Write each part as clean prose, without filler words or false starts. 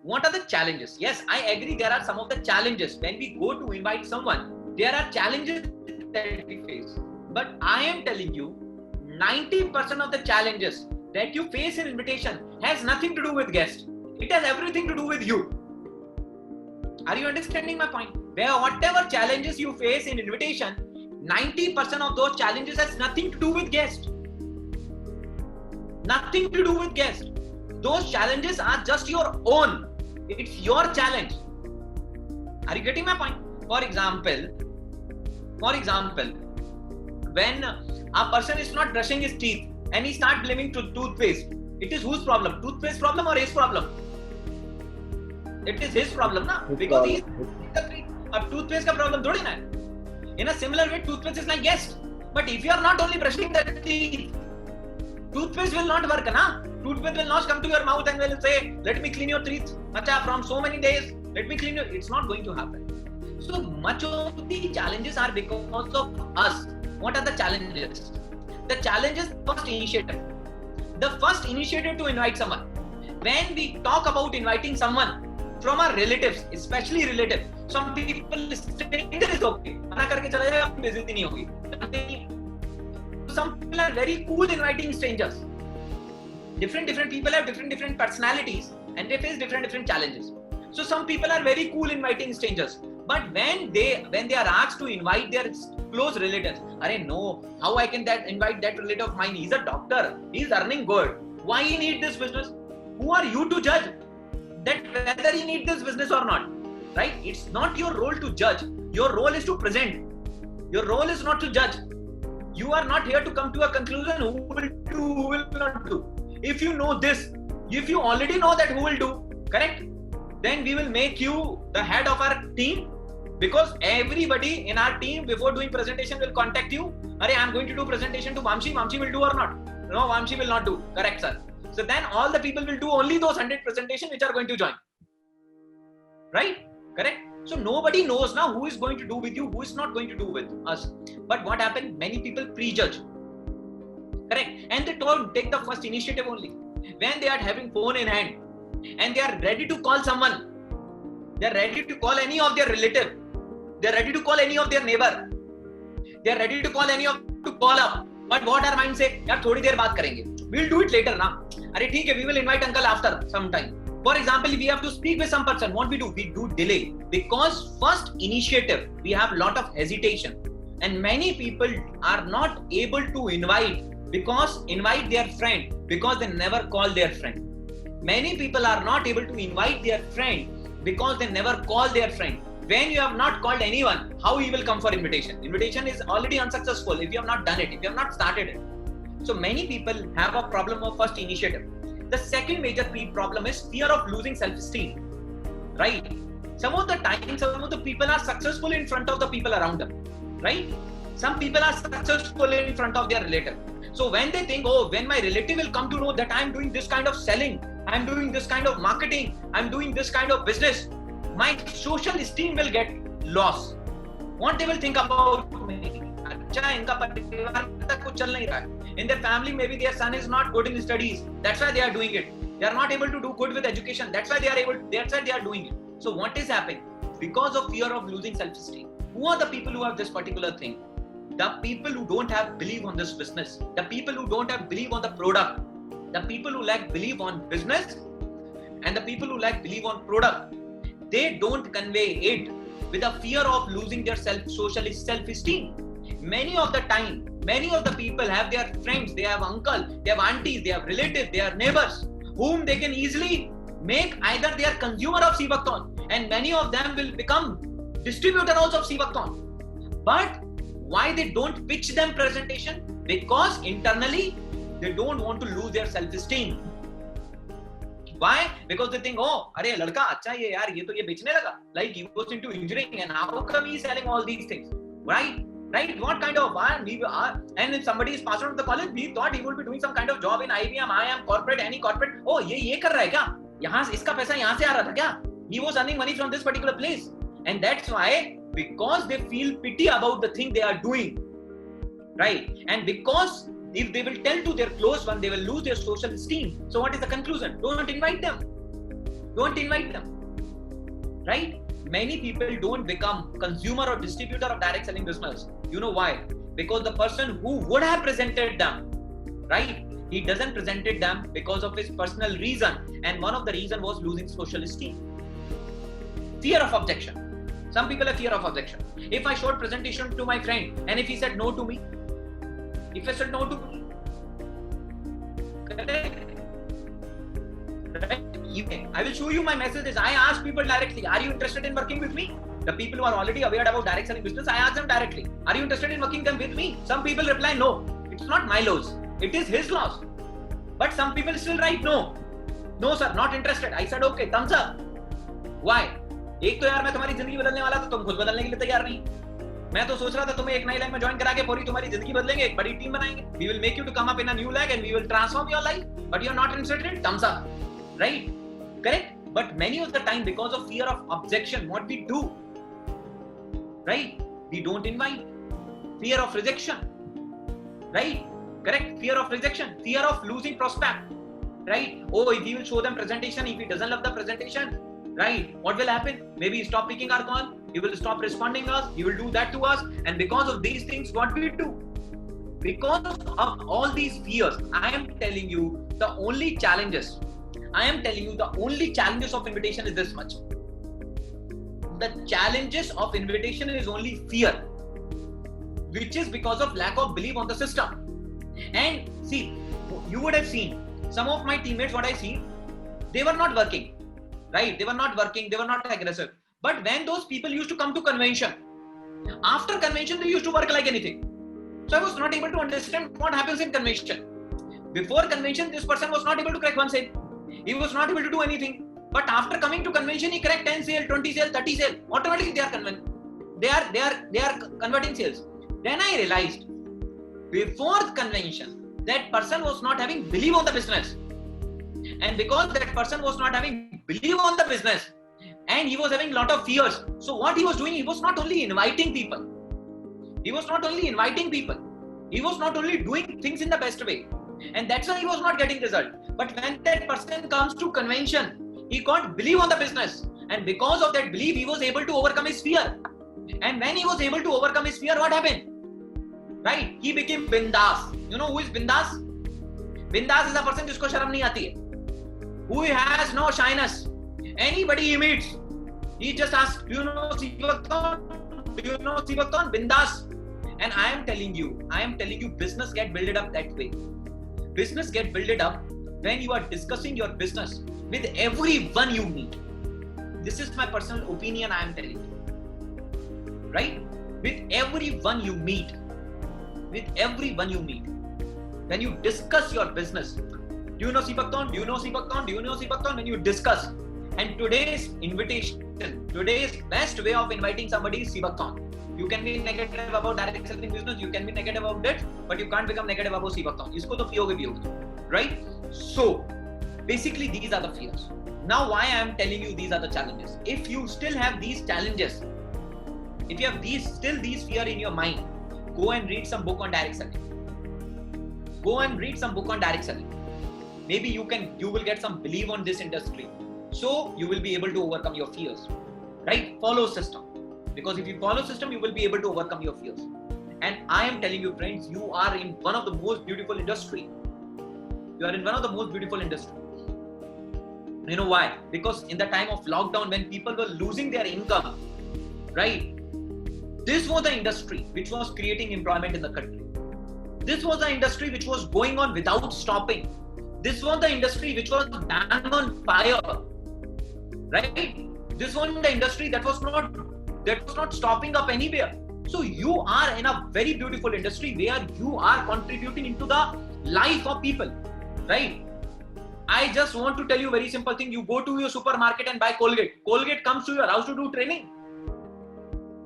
What are the challenges? Yes, I agree there are some of the challenges. When we go to invite someone, there are challenges that we face. But I am telling you, 90% of the challenges that you face in invitation has nothing to do with guest. It has everything to do with you. Are you understanding my point? Where whatever challenges you face in invitation, 90% of those challenges has nothing to do with guest. Nothing to do with guest. Those challenges are just your own. It's your challenge. Are you getting my point? For example, when a person is not brushing his teeth and he starts blaming toothpaste, it is whose problem? Toothpaste problem or his problem? It is his problem, na? Because he is a toothpaste ka problem thodi na. In a similar way, toothpaste is like guest. But if you are not only brushing the teeth, toothpaste will not work, na? Toothpaste will not come to your mouth and will say, let me clean your teeth. Acha, from so many days, let me clean your... It's not going to happen. So much of the challenges are because of us. What are the challenges? The challenge is first initiative. The first initiative to invite someone. When we talk about inviting someone from our relatives, especially relatives, some people stranger is okay. Mana karke chala jayega, बेइज्जती नहीं होगी. Some people are very cool inviting strangers. Different people have different personalities and they face different challenges. So some people are very cool inviting strangers. But when they are asked to invite their close relatives, Arey no, how I can invite that relative of mine? He's a doctor. He's earning good. Why he need this business? Who are you to judge that whether he need this business or not? Right? It's not your role to judge. Your role is to present. Your role is not to judge. You are not here to come to a conclusion who will do, who will not do. If you know this, if you already know that who will do, correct? Then we will make you the head of our team, because everybody in our team before doing presentation will contact you. Arey, I'm going to do presentation to Vamshi. Vamshi will do or not? No, Vamshi will not do. Correct, sir. So then all the people will do only those 100 presentations which are going to join. Right? Correct? So nobody knows now who is going to do with you, who is not going to do with us. But what happened? Many people prejudge. Correct? And they don't take the first initiative only. When they are having phone in hand and they are ready to call someone, they are ready to call any of their relative, they are ready to call any of their neighbor, they are ready to call to call up. But what our mind say? Yaar, थोड़ी देर बात करेंगे. We'll do it later ना. अरे ठीक है, we will invite uncle after some time. For example, if we have to speak with some person, what we do? We do delay. Because first initiative, we have lot of hesitation. And many people are not able to invite their friend because they never call their friend. Many people are not able to invite their friend because they never call their friend. When you have not called anyone, how you will come for invitation? Invitation is already unsuccessful if you have not done it, if you have not started it. So many people have a problem of first initiative. The second major problem is fear of losing self-esteem. Right? Some of the time, some of the people are successful in front of the people around them. Right? Some people are successful in front of their relative. So when they think, oh, when my relative will come to know that I am doing this kind of selling, I am doing this kind of marketing, I am doing this kind of business, my social esteem will get lost. What they will think about me? In their family, maybe their son is not good in studies. That's why they are doing it. They are not able to do good with education. That's why they are doing it. So what is happening? Because of fear of losing self-esteem. Who are the people who have this particular thing? The people who don't have belief on this business. The people who don't have belief on the product. The people who lack belief on business and the people who lack belief on product. They don't convey it with a fear of losing their social self-esteem. Many of the time, many of the people have their friends, they have uncle, they have aunties, they have relatives, they have neighbors, whom they can easily make either they are consumer of Sivakthon, and many of them will become distributor also of Sivakthon. But why they don't pitch them presentation? Because internally, they don't want to lose their self-esteem. Why? Because they think, oh, अरे लड़का अच्छा है यार, ये तो ये बेचने लगा. Like he goes into engineering and how come he is selling all these things? Right? Right? What kind of and if somebody is passed out of the college, we thought he would be doing some kind of job in IBM, IM, corporate, any corporate. Oh, ये कर रहा है क्या? यहाँ इसका पैसा यहाँ से आ रहा था क्या? He was earning money from this particular place. And that's why, because they feel pity about the thing they are doing. Right? And because if they will tell to their close one, they will lose their social esteem. So what is the conclusion? Don't invite them. Don't invite them. Right? Many people don't become consumer or distributor of direct selling business. You know why? Because the person who would have presented them, right? He doesn't presented them because of his personal reason. And one of the reason was losing social esteem. Fear of objection. Some people have fear of objection. If I showed presentation to my friend and if he said no to me, if I said no to me, I will show you my messages. I ask people directly, are you interested in working with me? The people who are already aware about direct selling business, I ask them directly, are you interested in working with me? Some people reply no. It's not my laws. It is his laws. But some people still write no. No sir, not interested. I said okay, thumbs up. Why? एक तो यार मैं तुम्हारी जिंदगी बदलने वाला तो तुम खुद बदलने के लिए तैयार नहीं. मैं तो सोच रहा था तुम्हें एक नई लाइन में ज्वाइन करा के पूरी तुम्हारी जिंदगी बदलेंगे, एक बड़ी टीम बनाएंगे. We will make you to come up in a new leg and we will transform your life. But you are not interested. Thumbs up. Right? Correct? But many of the time, because of fear of objection, what we do, right? We don't invite. Fear of rejection, right? Correct? Fear of rejection, fear of losing prospect, right? Oh, if we will show them presentation, if he doesn't love the presentation, right? What will happen? Maybe he stop picking our call. He will stop responding us. He will do that to us. And because of these things, what we do? Because of all these fears, I am telling you the only challenges. I am telling you the only challenges of invitation is this much. The challenges of invitation is only fear, which is because of lack of belief on the system. And see, you would have seen some of my teammates, what I see, they were not working, right? They were not working, they were not aggressive. But when those people used to come to convention, after convention, they used to work like anything. So I was not able to understand what happens in convention. Before convention, this person was not able to crack one sale. He was not able to do anything. But after coming to convention, he cracked 10 sale, 20 sale, 30 sale. Automatically they are converting sales. Then I realized before convention, that person was not having belief on the business. And because that person was not having belief on the business, and he was having a lot of fears. So what he was doing, he was not only inviting people. He was not only inviting people. He was not only doing things in the best way. And that's why he was not getting result. But when that person comes to convention, he got belief on the business. And because of that belief, he was able to overcome his fear. And when he was able to overcome his fear, what happened? Right? He became bindas. You know who is bindas? Bindas is a person jisko sharam nahi aati hai. Who has no shyness. Anybody he meets, he just asks, do you know Sivakton? Do you know Sivakton? Bindas. And I am telling you, business get built up that way. Business get built up when you are discussing your business with everyone you meet. This is my personal opinion, I am telling you. Right? With everyone you meet. When you discuss your business, do you know Sivakton? Do you know Sivakton? Do you know Sivakton? When you discuss. And today's invitation, today's best way of inviting somebody is Sivakton. You can be negative about direct selling business, you can be negative about it, but you can't become negative about Sivakton. Isko to piyoge, right? So, basically these are the fears. Now why I am telling you these are the challenges. If you still have these challenges, if you have these fear in your mind, go and read some book on direct selling. Maybe you will get some belief on this industry. So you will be able to overcome your fears, right? Follow system. Because if you follow system, you will be able to overcome your fears. And I am telling you friends, you are in one of the most beautiful industry. You are in one of the most beautiful industry. You know why? Because in the time of lockdown, when people were losing their income, right? This was the industry which was creating employment in the country. This was the industry which was going on without stopping. This was the industry which was bang on fire. Right? This was the industry that was not stopping up anywhere. So you are in a very beautiful industry where you are contributing into the life of people, right? I just want to tell you a very simple thing. You go to your supermarket and buy Colgate. Colgate comes to your house to do training.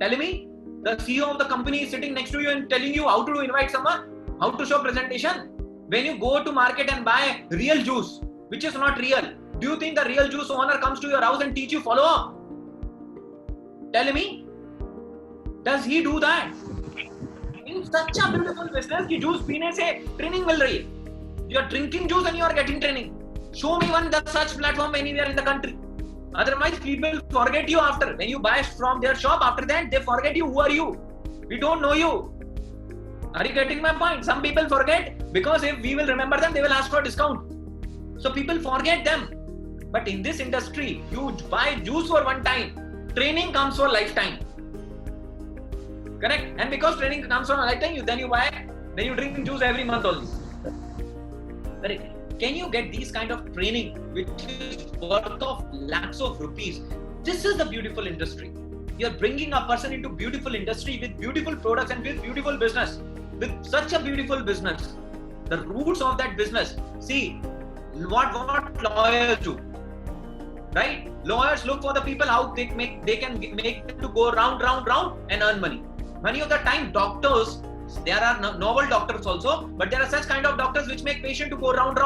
Tell me, the CEO of the company is sitting next to you and telling you how to invite someone, how to show presentation. When you go to market and buy real juice, which is not real, do you think the real juice owner comes to your house and teach you follow up? Tell me, does he do that? In such a beautiful business, कि juice पीने से training मिल रही है. You are drinking juice and you are getting training. Show me one such platform anywhere in the country. Otherwise, people forget you after. When you buy from their shop, after that, they forget you. Who are you? We don't know you. Are you getting my point? Some people forget because if we will remember them, they will ask for discount. So people forget them. But in this industry, you buy juice for one time. Training comes for lifetime. Correct? And because training comes for a lifetime, you drink juice every month only. Correct? Can you get these kind of training which is worth of lakhs of rupees? This is the beautiful industry. You are bringing a person into beautiful industry with beautiful products and with beautiful business. With such a beautiful business. The roots of that business. See, what lawyers do. Right? Lawyers look for the people how they can make them to go round and earn money. Many of the time, doctors, there are novel doctors also, but there are such kind of doctors which make patient to go round,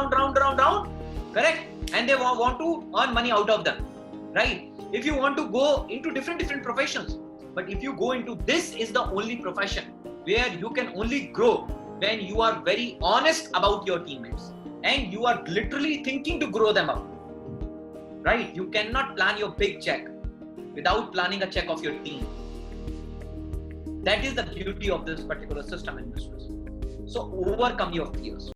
correct? And they want to earn money out of them, right? If you want to go into different professions, but if you go into this is the only profession where you can only grow when you are very honest about your teammates and you are literally thinking to grow them up, right? You cannot plan your big check without planning a check of your team. That is the beauty of this particular system in business. So overcome your fears.